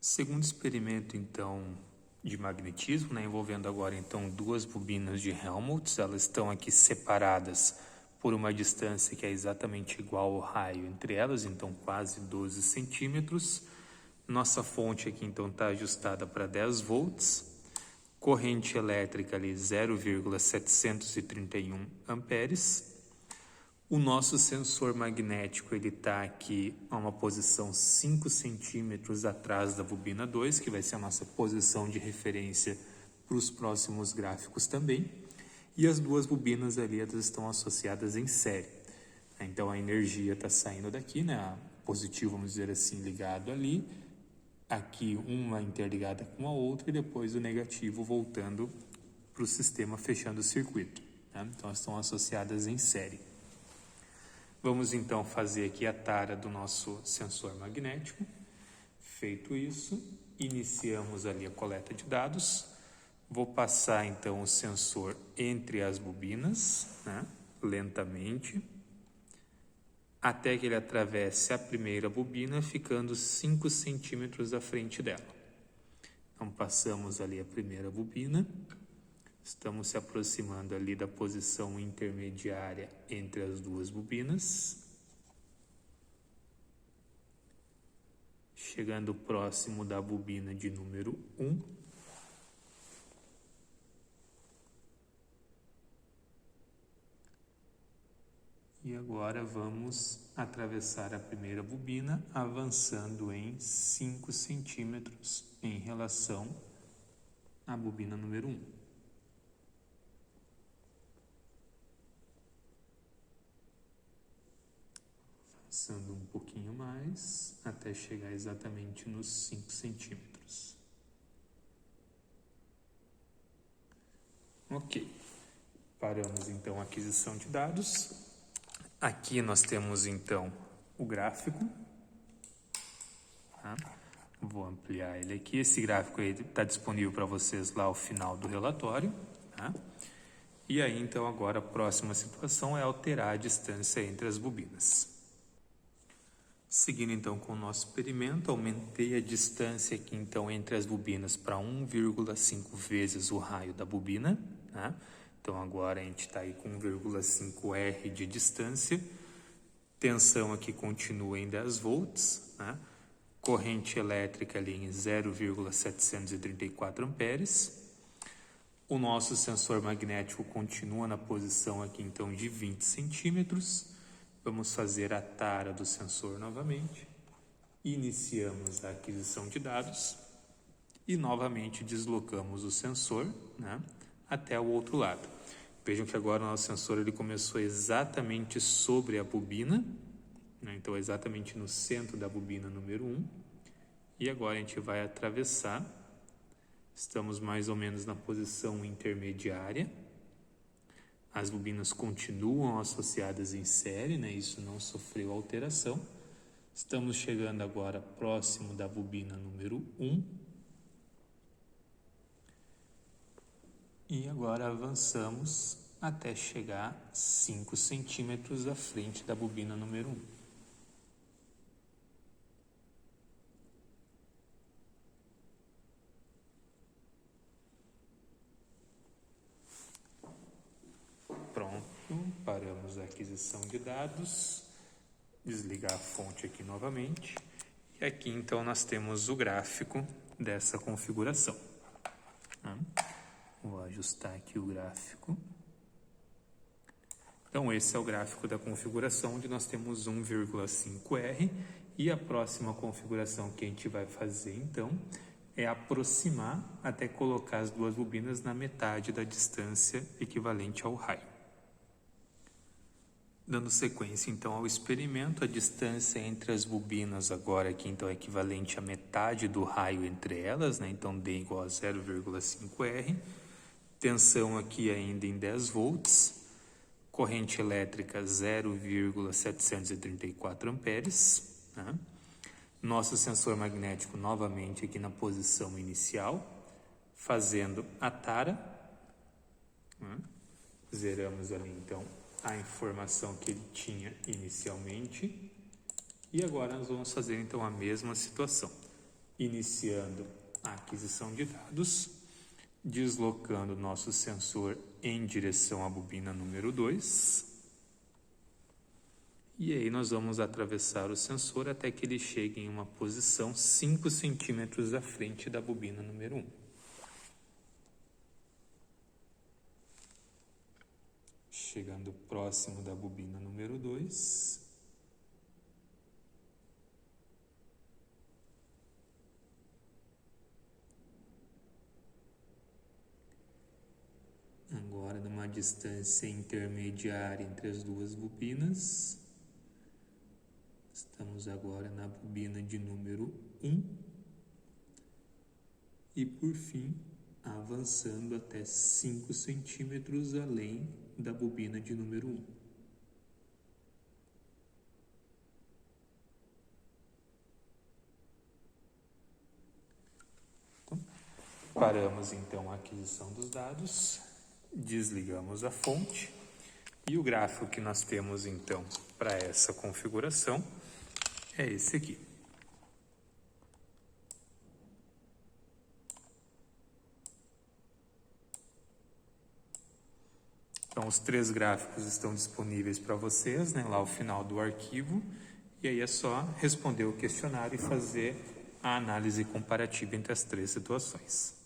Segundo experimento, então, de magnetismo, envolvendo agora, então, duas bobinas de Helmholtz, elas estão aqui separadas por uma distância que é exatamente igual ao raio entre elas, então quase 12 centímetros. Nossa fonte aqui, então, está ajustada para 10 volts, corrente elétrica ali 0,731 amperes. O nosso sensor magnético ele está aqui a uma posição 5 centímetros atrás da bobina 2, que vai ser a nossa posição de referência para os próximos gráficos também. E as duas bobinas ali elas estão associadas em série. Então a energia está saindo daqui, a positivo, vamos dizer assim, ligado ali. Aqui uma interligada com a outra e depois o negativo voltando para o sistema, fechando o circuito. Então elas estão associadas em série. Vamos então fazer aqui a tara do nosso sensor magnético. Feito isso, iniciamos ali a coleta de dados. Vou passar então o sensor entre as bobinas, lentamente, até que ele atravesse a primeira bobina, ficando 5 centímetros à frente dela. Então passamos ali a primeira bobina. Estamos se aproximando ali da posição intermediária entre as duas bobinas. Chegando próximo da bobina de número 1. E agora vamos atravessar a primeira bobina, avançando em 5 centímetros em relação à bobina número 1. Avançando um pouquinho mais, até chegar exatamente nos 5 centímetros. Ok. Paramos então a aquisição de dados. Aqui nós temos então o gráfico. Vou ampliar ele aqui. Esse gráfico está disponível para vocês lá ao final do relatório. E aí então agora a próxima situação é alterar a distância entre as bobinas. Seguindo então com o nosso experimento, aumentei a distância aqui então entre as bobinas para 1,5 vezes o raio da bobina. Então agora a gente está aí com 1,5 R de distância. Tensão aqui continua em 10 volts. Corrente elétrica ali em 0,734 amperes. O nosso sensor magnético continua na posição aqui então de 20 centímetros. Vamos fazer a tara do sensor novamente. Iniciamos a aquisição de dados e novamente deslocamos o sensor até o outro lado. Vejam que agora o nosso sensor ele começou exatamente sobre a bobina, então exatamente no centro da bobina número 1. E agora a gente vai atravessar. Estamos mais ou menos na posição intermediária. As bobinas continuam associadas em série, isso não sofreu alteração. Estamos chegando agora próximo da bobina número 1. E agora avançamos até chegar 5 centímetros à frente da bobina número 1. Pronto, paramos a aquisição de dados, desligar a fonte aqui novamente, e aqui então nós temos o gráfico dessa configuração. Vou ajustar aqui o gráfico. Então esse é o gráfico da configuração, onde nós temos 1,5 R, e a próxima configuração que a gente vai fazer então é aproximar até colocar as duas bobinas na metade da distância equivalente ao raio. Dando sequência então ao experimento, a distância entre as bobinas agora aqui então é equivalente à metade do raio entre elas, então D igual a 0,5 R. Tensão aqui ainda em 10 volts. Corrente elétrica 0,734 amperes. Nosso sensor magnético novamente aqui na posição inicial, fazendo a tara. Zeramos ali então a informação que ele tinha inicialmente. E agora nós vamos fazer então a mesma situação. iniciando a aquisição de dados, deslocando o nosso sensor em direção à bobina número 2. E aí nós vamos atravessar o sensor até que ele chegue em uma posição 5 centímetros à frente da bobina número 1. Chegando próximo da bobina número 2. Agora, numa distância intermediária entre as duas bobinas, estamos agora na bobina de número 1 e, por fim, avançando até 5 centímetros além da bobina de número 1. Então, paramos então a aquisição dos dados, desligamos a fonte e o gráfico que nós temos então para essa configuração é esse aqui. Então, os 3 gráficos estão disponíveis para vocês, né, lá ao final do arquivo, e aí é só responder o questionário e fazer a análise comparativa entre as 3 situações.